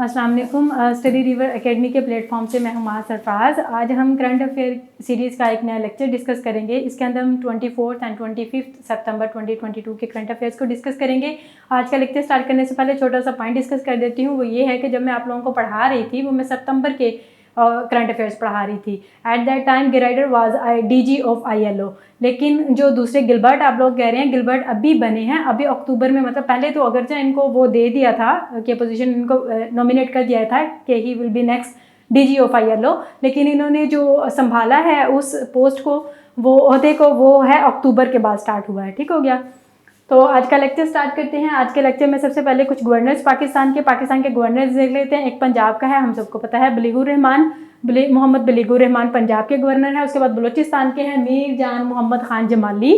अस्सलाम वालेकुम। Study river academy के प्लेटफॉर्म से मैं हूं माह सरफराज। आज हम करंट अफेयर सीरीज़ का एक नया लेक्चर डिस्कस करेंगे। इसके अंदर हम 24 एंड 25 सितंबर 2022 के करंट अफेयर्स को डिस्कस करेंगे। आज का लेक्चर स्टार्ट करने से पहले छोटा सा पॉइंट डिस्कस कर देती हूँ। वो ये है कि जब मैं आप लोगों को पढ़ा रही थी वो मैं सितंबर के करंट अफेयर्स पढ़ा रही थी। At that time Guy Ryder was DG of ILO, लेकिन जो दूसरे गिलबर्ट आप लोग कह रहे हैं गिलबर्ट अभी बने हैं, अभी अक्टूबर में, मतलब पहले तो अगरचे इनको वो दे दिया था कि पोजीशन इनको नॉमिनेट कर दिया था कि he will be next DG of ILO, लेकिन इन्होंने जो संभाला है उस पोस्ट को, वो ओहदे को, वो है अक्टूबर के बाद स्टार्ट हुआ है। ठीक हो गया। तो आज का लेक्चर स्टार्ट करते हैं। आज के लेक्चर में सबसे पहले कुछ गवर्नर्स पाकिस्तान के गवर्नर्स देख लेते हैं। एक पंजाब का है, हम सबको पता है, मोहम्मद बलीगुर रहमान पंजाब के गवर्नर है। उसके बाद बलूचिस्तान के हैं मीर जान मोहम्मद खान जमाली,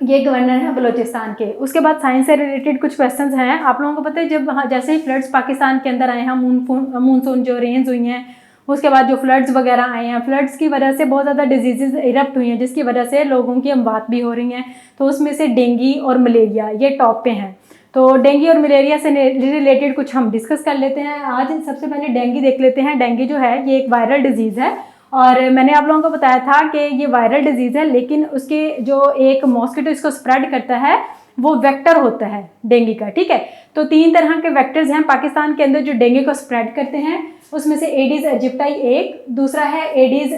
ये गवर्नर है बलूचिस्तान के। उसके बाद साइंस से रिलेटेड कुछ क्वेश्चंस हैं। आप लोगों को पता है जब जैसे ही फ्लड्स पाकिस्तान के अंदर आए हैं, मानसून जो रेंज हुई हैं, उसके बाद जो फ्लड्स वगैरह आए हैं, फ्लड्स की वजह से बहुत ज़्यादा डिजीज़ इरप्ट हुई हैं, जिसकी वजह से लोगों की अमवात भी हो रही हैं। तो उसमें से डेंगू और मलेरिया ये टॉप पे हैं। तो डेंगू और मलेरिया से रिलेटेड कुछ हम डिस्कस कर लेते हैं। आज सबसे पहले डेंगू देख लेते हैं। डेंगू जो है ये एक वायरल डिजीज़ है और मैंने आप लोगों को बताया था कि ये वायरल डिजीज़ है, लेकिन उसके जो एक मॉस्किटो इसको स्प्रेड करता है वो वेक्टर होता है डेंगू का। ठीक है, तो 3 तरह के वेक्टर्स हैं पाकिस्तान के अंदर जो डेंगू को स्प्रेड करते हैं। उसमें से एडिस एजिप्टाई एक, दूसरा है एडिस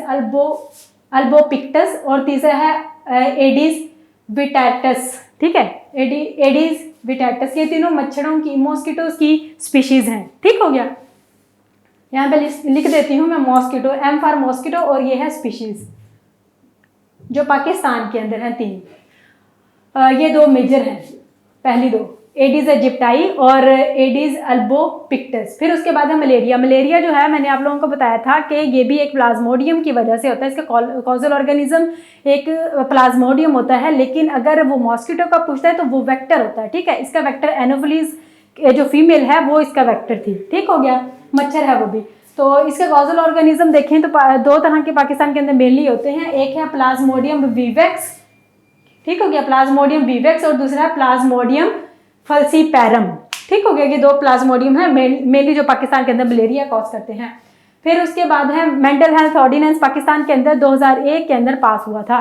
अल्बोपिक्टस और तीसरा है एडिस विटैटस। ठीक है, एडिस विटैटस, ये तीनों मच्छरों की, मॉस्किटोज की स्पीशीज हैं। ठीक हो गया। यहाँ पे लिख देती हूँ मैं मॉस्किटो, M फॉर मॉस्किटो, और ये है स्पीशीज जो पाकिस्तान के अंदर हैं 3। ये 2 मेजर हैं, पहली 2 एडिस एजिप्टाई और एडिस अल्बोपिक्टस। फिर उसके बाद है मलेरिया। मलेरिया जो है मैंने आप लोगों को बताया था कि ये भी एक प्लाज्मोडियम की वजह से होता है। इसका कॉजल ऑर्गेनिज्म एक प्लाज्मोडियम होता है, लेकिन अगर वो मॉस्किटो का पूछता है तो वो वेक्टर होता है। ठीक है, इसका वेक्टर एनोफिलीज जो फीमेल है वो इसका वेक्टर थी। ठीक हो गया, मच्छर है वो भी। तो इसके कॉजल ऑर्गेनिज्म देखें तो 2 तरह के पाकिस्तान के अंदर मेनली होते हैं। एक है प्लाज्मोडियम विवेक्स, ठीक हो गया, प्लाज्मोडियम विवेक्स, और दूसरा है प्लाज्मोडियम फल्सीपैरम। ठीक हो गया, ये 2 प्लाज्मोडियम है मेनली जो पाकिस्तान के अंदर मलेरिया कॉज करते हैं। फिर उसके बाद है मेंटल हेल्थ ऑर्डिनेंस, पाकिस्तान के अंदर 2001 के अंदर पास हुआ था।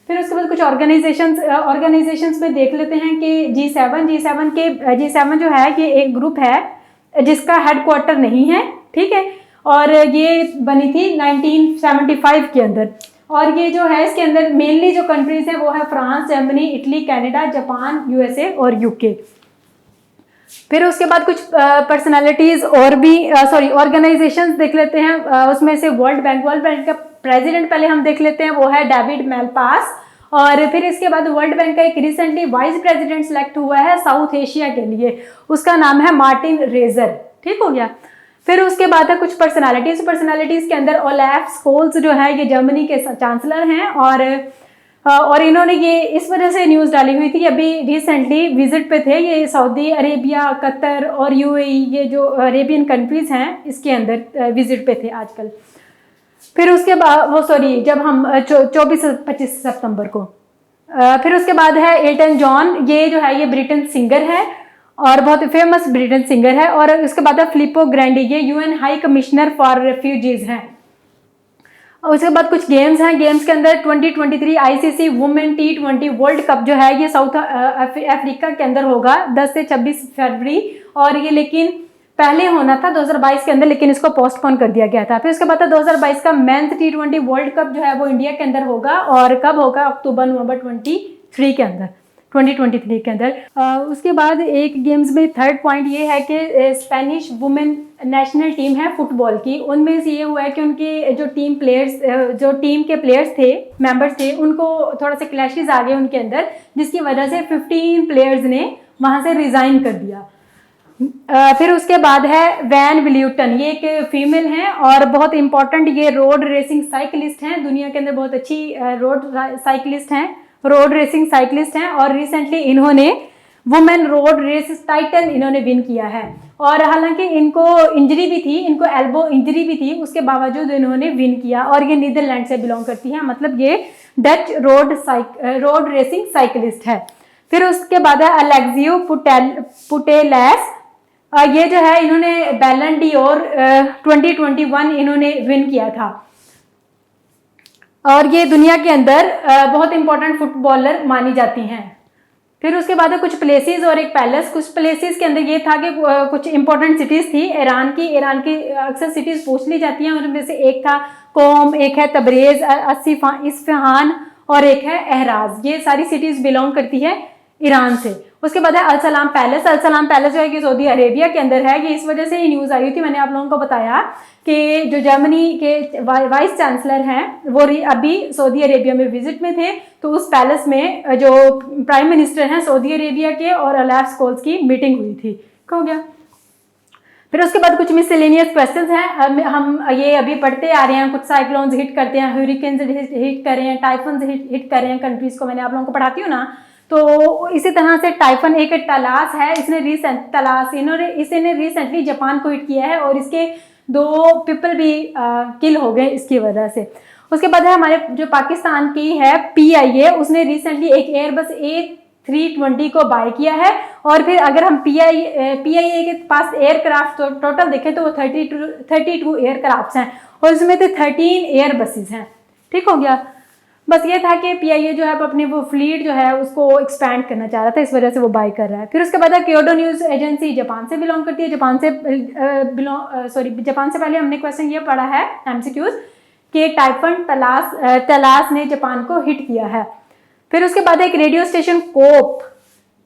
फिर उसके बाद कुछ ऑर्गेनाइजेशंस में देख लेते हैं कि G7 जो है ये एक ग्रुप है जिसका हेडक्वार्टर नहीं है। ठीक है, और ये बनी थी 1975 के अंदर, और ये जो है इसके अंदर मेनली जो कंट्रीज हैं वो है France, Germany, Italy, Canada, Japan, USA और UK। फिर उसके बाद कुछ पर्सनालिटीज और भी ऑर्गेनाइजेशंस देख लेते हैं। उसमें से वर्ल्ड बैंक का प्रेसिडेंट पहले हम देख लेते हैं, वो है डेविड मैलपास। और फिर इसके बाद वर्ल्ड बैंक का एक रिसेंटली वाइस प्रेसिडेंट सेलेक्ट हुआ है साउथ एशिया के लिए, उसका नाम है मार्टिन रेजर। ठीक हो गया। फिर उसके बाद है कुछ पर्सनालिटीज के अंदर ओलाफ स्कोल्स जो है ये जर्मनी के चांसलर हैं, और इन्होंने ये इस वजह से न्यूज़ डाली हुई थी, अभी रिसेंटली विजिट पे थे ये सऊदी अरेबिया, कतर और UAE, ये जो अरेबियन कंट्रीज हैं इसके अंदर विजिट पे थे आजकल। फिर उसके बाद जब हम 24-25 सितंबर को। फिर उसके बाद है एल्टन जॉन, ये जो है ये ब्रिटेन सिंगर है और बहुत फेमस ब्रिटेन सिंगर है। और उसके बाद है फिलिप्पो ग्रैंडी, ये UN high commissioner for refugees हैं। उसके बाद कुछ गेम्स हैं। गेम्स के अंदर 2023 ICC women T20 world cup जो है ये साउथ अफ्रीका के अंदर होगा 10 से 26 फरवरी, और ये लेकिन पहले होना था 2022 के अंदर, लेकिन इसको पोस्टपोन कर दिया गया था। फिर उसके बाद 2022 का मेंस T20 वर्ल्ड कप जो है वो इंडिया के अंदर होगा, और कब होगा? अक्टूबर-नवंबर 2023 के अंदर। उसके बाद एक गेम्स में थर्ड पॉइंट ये है कि स्पेनिश वुमेन नेशनल टीम है फुटबॉल की, उनमें से ये हुआ है कि उनके जो टीम के प्लेयर्स थे, मेंबर्स थे, उनको थोड़ा सा क्लैशेस आ गए उनके अंदर, जिसकी वजह से 15 प्लेयर्स ने वहाँ से रिज़ाइन कर दिया। फिर उसके बाद है वैन विल्यूटन, ये एक फीमेल हैं और बहुत इंपॉर्टेंट ये रोड रेसिंग साइकिलिस्ट हैं, दुनिया के अंदर बहुत अच्छी रोड रेसिंग साइकिलिस्ट हैं, और रिसेंटली इन्होंने वुमेन रोड रेस टाइटल इन्होंने विन किया है। और हालांकि इनको इंजरी भी थी, इनको एल्बो इंजरी भी थी, उसके बावजूद इन्होंने विन किया, और ये नीदरलैंड से बिलोंग करती हैं, मतलब ये डच रोड रेसिंग साइकिलिस्ट है। फिर उसके बाद है अलेक्सियो पुटेलेस, ये जो है इन्होंने बैलन डी और 2021 इन्होंने विन किया था, और ये दुनिया के अंदर बहुत इंपॉर्टेंट फुटबॉलर मानी जाती हैं। फिर उसके बाद है कुछ प्लेसेस और एक पैलेस। कुछ प्लेसेस के अंदर ये था कि कुछ इंपॉर्टेंट सिटीज थी ईरान की अक्सर सिटीज पूछ ली जाती हैं, उनमें से एक था कोम, एक है तबरेज, इस्फहान और एक है एहराज। ये सारी सिटीज बिलोंग करती है ईरान से। उसके बाद है अल सलाम पैलेस। अल सलाम पैलेस जो है कि सऊदी अरेबिया के अंदर है। ये इस वजह से ही न्यूज़ आई थी, मैंने आप लोगों को बताया कि जो जर्मनी के वाइस चांसलर हैं वो अभी सऊदी अरेबिया में विजिट में थे, तो उस पैलेस में जो प्राइम मिनिस्टर हैं सऊदी अरेबिया के और अलाफ स्कोल्स की मीटिंग हुई थी। हो गया। फिर उसके बाद कुछ मिसलेनियस क्वेश्चंस हैं, हम ये अभी पढ़ते आ रहे हैं। कुछ साइक्लोन्स हिट करते हैं, हरिकेन्स हिट कर रहे हैं, टाइफन्स हिट कर रहे हैं कंट्रीज को। मैंने आप लोगों को पढ़ाती हूँ ना, तो इसी तरह से टाइफन एक तलास है, इसने रिसेंटली जापान को हिट किया है और इसके 2 पीपल भी किल हो गए इसकी वजह से। उसके बाद है हमारे जो पाकिस्तान की है PIA, उसने रिसेंटली एक एयरबस A320 को बाय किया है। और फिर अगर हम PIA के पास एयरक्राफ्ट टोटल देखें तो वो 32 एयरक्राफ्ट हैं और उसमें तो 13 एयरबसेस हैं। ठीक हो गया। बस ये था कि PIA जो है अपनी वो फ्लीट जो है उसको एक्सपैंड करना चाह रहा था, इस वजह से वो बाय कर रहा है। फिर उसके बाद क्योडो न्यूज़ एजेंसी जापान से बिलोंग करती है। जापान से पहले हमने क्वेश्चन ये पढ़ा है MCQs कि टाइफन तलास ने जापान को हिट किया है। फिर उसके बाद एक रेडियो स्टेशन कोप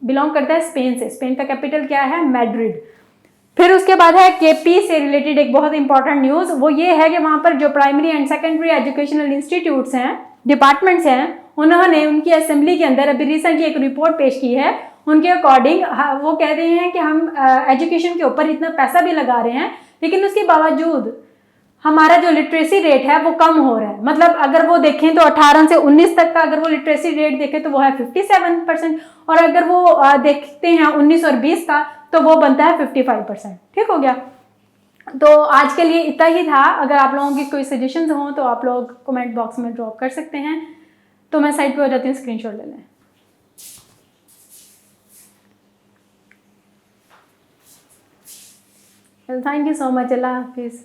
बिलोंग करता है स्पेन से। स्पेन का कैपिटल क्या है? मैड्रिड। फिर उसके बाद है KP से रिलेटेड एक बहुत इंपॉर्टेंट न्यूज़, वो ये है कि वहाँ पर जो primary and secondary educational institutes हैं, डिपार्टमेंट्स हैं, उन्होंने उनकी असेंबली के अंदर अभी रिसेंटली एक रिपोर्ट पेश की है। उनके अकॉर्डिंग वो कह रहे हैं कि हम एजुकेशन के ऊपर इतना पैसा भी लगा रहे हैं, लेकिन उसके बावजूद हमारा जो लिटरेसी रेट है वो कम हो रहा है। मतलब अगर वो देखें तो 18 से 19 तक का अगर वो लिटरेसी रेट देखें तो वो है 57%, और अगर वो देखते हैं 19 और 20 का तो वो बनता है 55%। ठीक हो गया। तो आज के लिए इतना ही था। अगर आप लोगों की कोई सजेशंस हों तो आप लोग कमेंट बॉक्स में ड्रॉप कर सकते हैं। तो मैं साइड पे हो जाती हूँ, स्क्रीनशॉट ले लें। Thank you so much. अल्लाह हाफिज़।